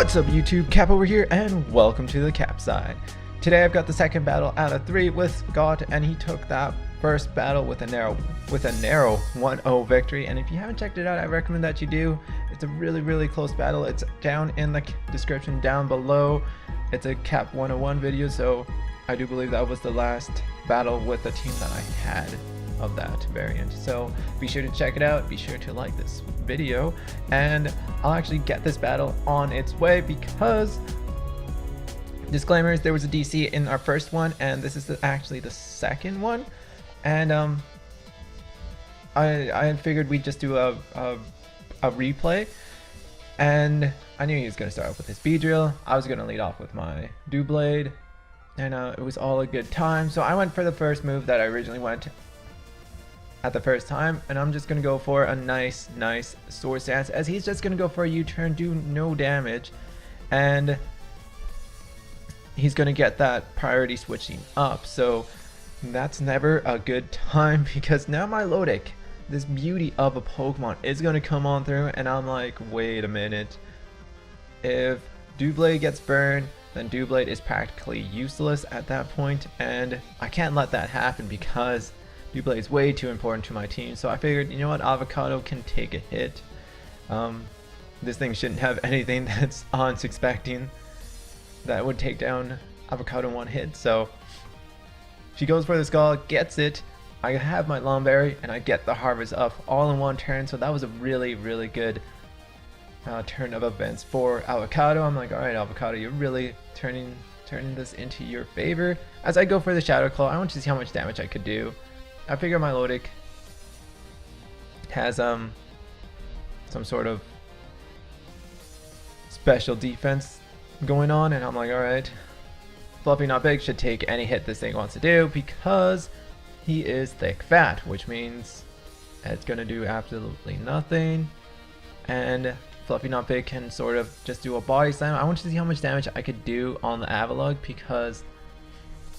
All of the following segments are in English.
What's up YouTube, Cap over here and welcome to the Cap side. Today I've got the second battle out of 3 with Scott, and he took that first battle with a narrow 1-0 victory. And if you haven't checked it out, I recommend that you do. It's a really close battle. It's down in the description down below. It's a Cap 101 video, so I do believe that was the last battle with the team that I had of that variant. So be sure to check it out, be sure to like this video, and I'll actually get this battle on its way because, disclaimers, there was a DC in our first one and this is actually the second one, and I figured we'd just do a replay, and I knew he was going to start off with his Beedrill. I was going to lead off with my Doublade, and it was all a good time, so I went for the first move that I originally went at the first time, and I'm just gonna go for a nice sword stance, as he's just gonna go for a U-turn, do no damage, and he's gonna get that priority switching up. So that's never a good time, because now my Lodic, this beauty of a Pokemon, is gonna come on through, and I'm like, wait a minute, if Doublade gets burned, then Doublade is practically useless at that point, and I can't let that happen because Doublade is way too important to my team. So I figured, you know what, Avocado can take a hit. This thing shouldn't have anything that's unsuspecting that would take down Avocado in one hit. So she goes for the Skull, gets it. I have my Lomberry and I get the Harvest up all in one turn. So that was a really good turn of events for Avocado. I'm like, alright Avocado, you're really turning this into your favor. As I go for the Shadow Claw, I want to see how much damage I could do. I figure my Lodic has some sort of special defense going on, and I'm like, alright, Fluffy Not Big should take any hit this thing wants to do because he is thick fat, which means it's gonna do absolutely nothing, and Fluffy Not Big can sort of just do a body slam. I want to see how much damage I could do on the Avalugg because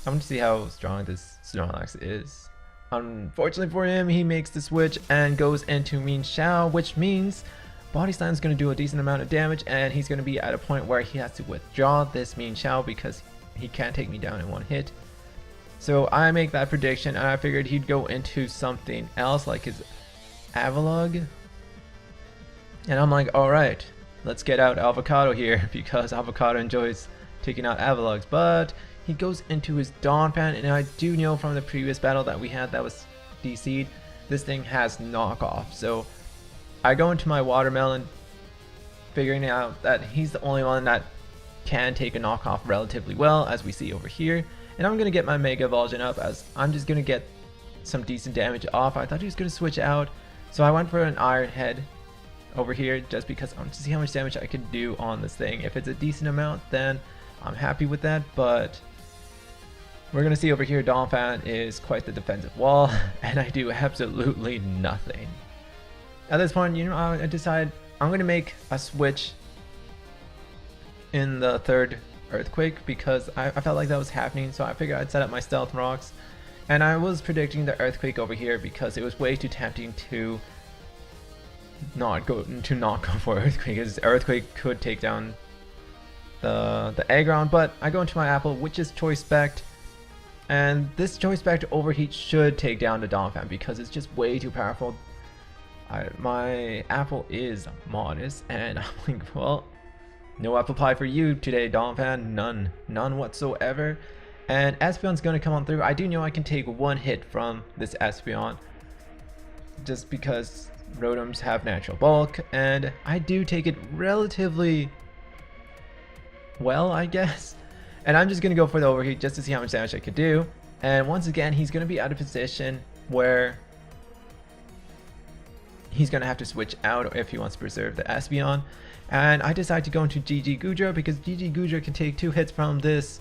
I want to see how strong this Snorlax is. Unfortunately for him, he makes the switch and goes into Mean Shao, which means Body Slam is going to do a decent amount of damage, and he's going to be at a point where he has to withdraw this Mean Shao because he can't take me down in one hit. So I make that prediction, and I figured he'd go into something else like his Avalugg. And I'm like, alright, let's get out Avocado here because Avocado enjoys taking out Avaluggs, but he goes into his Donphan, and I do know from the previous battle that we had that was DC'd, this thing has knockoff. So I go into my Watermelon, figuring out that he's the only one that can take a knockoff relatively well, as we see over here. And I'm going to get my Mega Evolution up, as I'm just going to get some decent damage off. I thought he was going to switch out, so I went for an Iron Head over here just because I want to see how much damage I could do on this thing. If it's a decent amount, then I'm happy with that, but we're going to see over here Donphan is quite the defensive wall, and I do absolutely nothing. At this point, you know, I decide I'm going to make a switch in the third Earthquake because I felt like that was happening, so I figured I'd set up my Stealth Rocks, and I was predicting the Earthquake over here because it was way too tempting to not go for Earthquake, because Earthquake could take down the Aggron, but I go into my Apple, which is Choice Spect. And this Choice Spect Overheat should take down the Donphan because it's just way too powerful. My Apple is modest, and I'm like, well, no apple pie for you today, Donphan. None whatsoever. And Espeon's going to come on through. I do know I can take one hit from this Espeon just because Rotoms have natural bulk, and I do take it relatively well, I guess. And I'm just going to go for the Overheat just to see how much damage I could do. And once again, he's going to be out of position where he's going to have to switch out if he wants to preserve the Espeon. And I decide to go into GG Goodra because GG Goodra can take 2 hits from this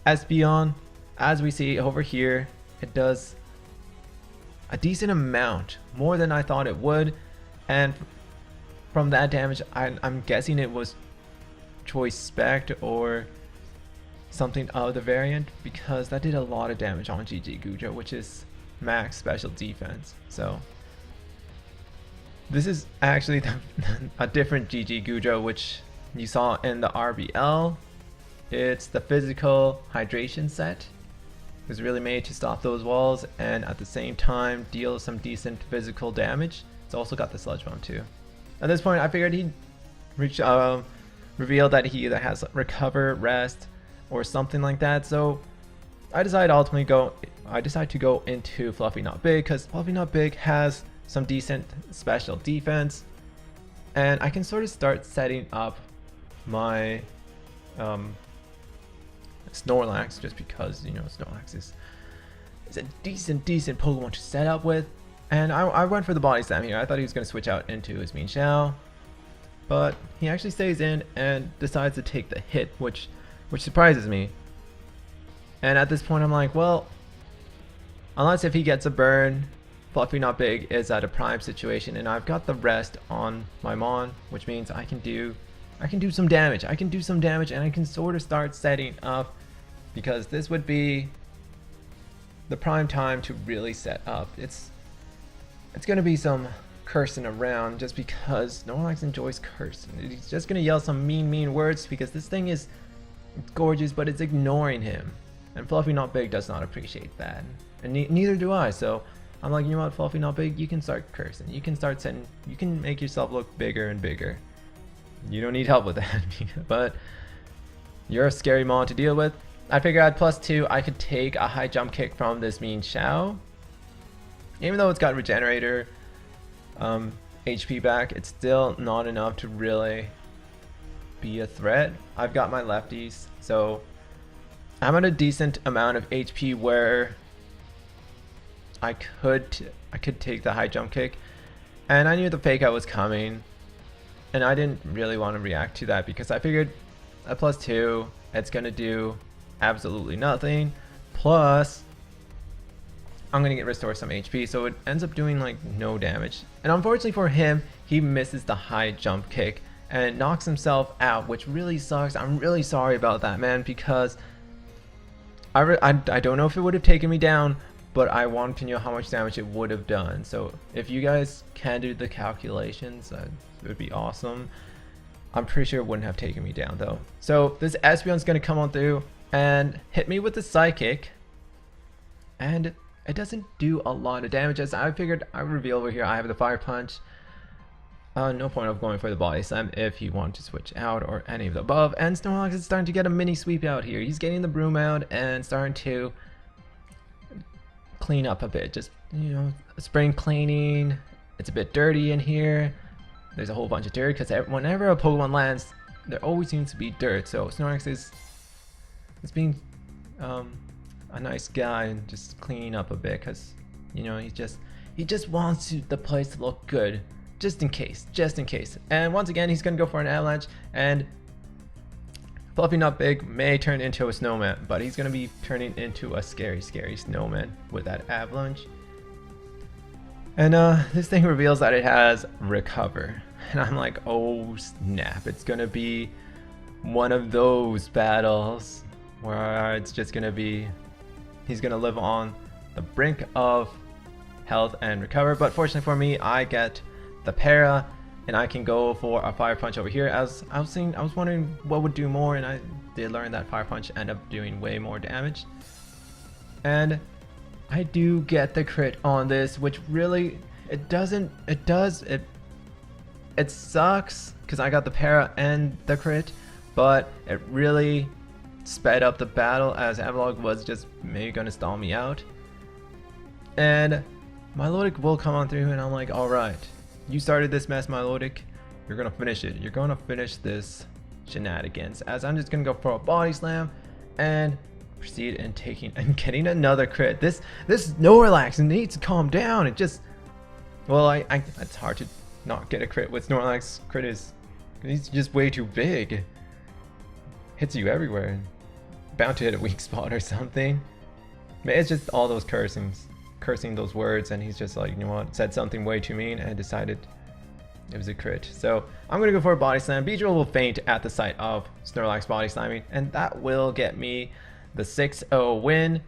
Espeon. As we see over here, it does a decent amount, more than I thought it would. And from that damage, I'm guessing it was Choice Spect or something of the variant, because that did a lot of damage on GG Goodra, which is max special defense. So This is actually a different GG Goodra, which you saw in the RBL. It's the physical hydration set. It was really made to stop those walls and at the same time deal some decent physical damage. It's also got the sludge bomb too. At this point I figured he'd reveal that he either has recover, rest, or something like that. So I decided to go into Fluffy Not Big because Fluffy Not Big has some decent special defense, and I can sort of start setting up my Snorlax just because, you know, Snorlax is a decent Pokemon to set up with. And I went for the body slam here. I thought he was going to switch out into his Mean Shao, but he actually stays in and decides to take the hit, which surprises me. And at this point I'm like, well, unless if he gets a burn, Fluffy Not Big is at a prime situation, and I've got the rest on my Mon, which means I can do some damage. I can do some damage, and I can sort of start setting up, because this would be the prime time to really set up. It's gonna be some cursing around, just because Snorlax enjoys cursing. He's just gonna yell some mean words because this thing is gorgeous, but it's ignoring him. And Fluffy Not Big does not appreciate that, and neither do I. So I'm like, you know what, Fluffy Not Big, you can start cursing. You can start setting. You can make yourself look bigger and bigger. You don't need help with that, but you're a scary Mon to deal with. I figured at +2 I could take a high jump kick from this Mean Shao. Even though it's got Regenerator HP back, it's still not enough to really be a threat. I've got my lefties, so I'm at a decent amount of HP where I could take the high jump kick, and I knew the fake out was coming, and I didn't really want to react to that because I figured at +2 it's gonna do absolutely nothing. Plus I'm gonna get restore some HP, so it ends up doing like no damage. And unfortunately for him, he misses the high jump kick and knocks himself out, which really sucks. I'm really sorry about that, man, because I don't know if it would have taken me down, but I wanted to know how much damage it would have done. So if you guys can do the calculations, it would be awesome. I'm pretty sure it wouldn't have taken me down though. So this Espeon's gonna come on through and hit me with the Psychic, and it doesn't do a lot of damage. As I figured, I reveal over here I have the Fire Punch. No point of going for the Body Slam if you want to switch out or any of the above. And Snorlax is starting to get a mini sweep out here. He's getting the broom out and starting to clean up a bit. Just, you know, spring cleaning. It's a bit dirty in here. There's a whole bunch of dirt because whenever a Pokemon lands, there always seems to be dirt. So Snorlax is being a nice guy and just cleaning up a bit because, you know, he just wants the place to look good. Just in case. And once again, he's gonna go for an Avalanche, and Fluffy Not Big may turn into a snowman, but he's gonna be turning into a scary snowman with that Avalanche. And this thing reveals that it has Recover, and I'm like, oh snap! It's gonna be one of those battles where it's just gonna be, he's gonna live on the brink of health and recover. But fortunately for me, I get the para, and I can go for a Fire Punch over here. As I was wondering what would do more, and I did learn that Fire Punch ended up doing way more damage. And I do get the crit on this, which really, it sucks because I got the para and the crit, but it really sped up the battle as Avalok was just maybe gonna stall me out. And Milotic will come on through, and I'm like, alright, you started this mess, Milotic. You're gonna finish it. You're gonna finish this shenanigans. As I'm just gonna go for a Body Slam and proceed in getting another crit. This Snorlax needs to calm down. It just, well, it's hard to not get a crit with Snorlax. Crit is, he's just way too big. Hits you everywhere. Bound to hit a weak spot or something. It's just all those cursing those words, and he's just like, you know what, said something way too mean and decided it was a crit. So I'm gonna go for a Body Slam. Beedrill will faint at the sight of Snorlax Body Slamming, and that will get me the 6-0 win.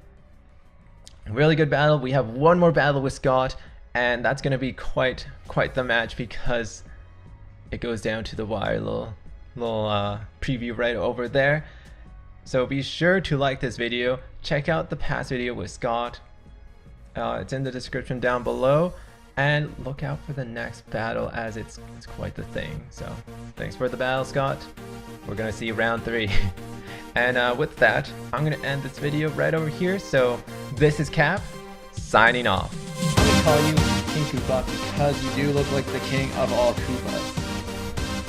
Really good battle. We have one more battle with Scott, and that's gonna be quite the match because it goes down to the wire, little preview right over there. So be sure to like this video. Check out the past video with Scott. It's in the description down below. And look out for the next battle, as it's quite the thing. So thanks for the battle, Scott. We're gonna see round 3. And with that, I'm gonna end this video right over here. So this is Cap, signing off. I'm gonna call you King Koopa because you do look like the king of all Koopas.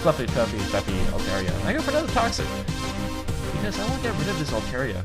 Fluffy, Altaria. I go for another Toxic because I want to get rid of this Altaria.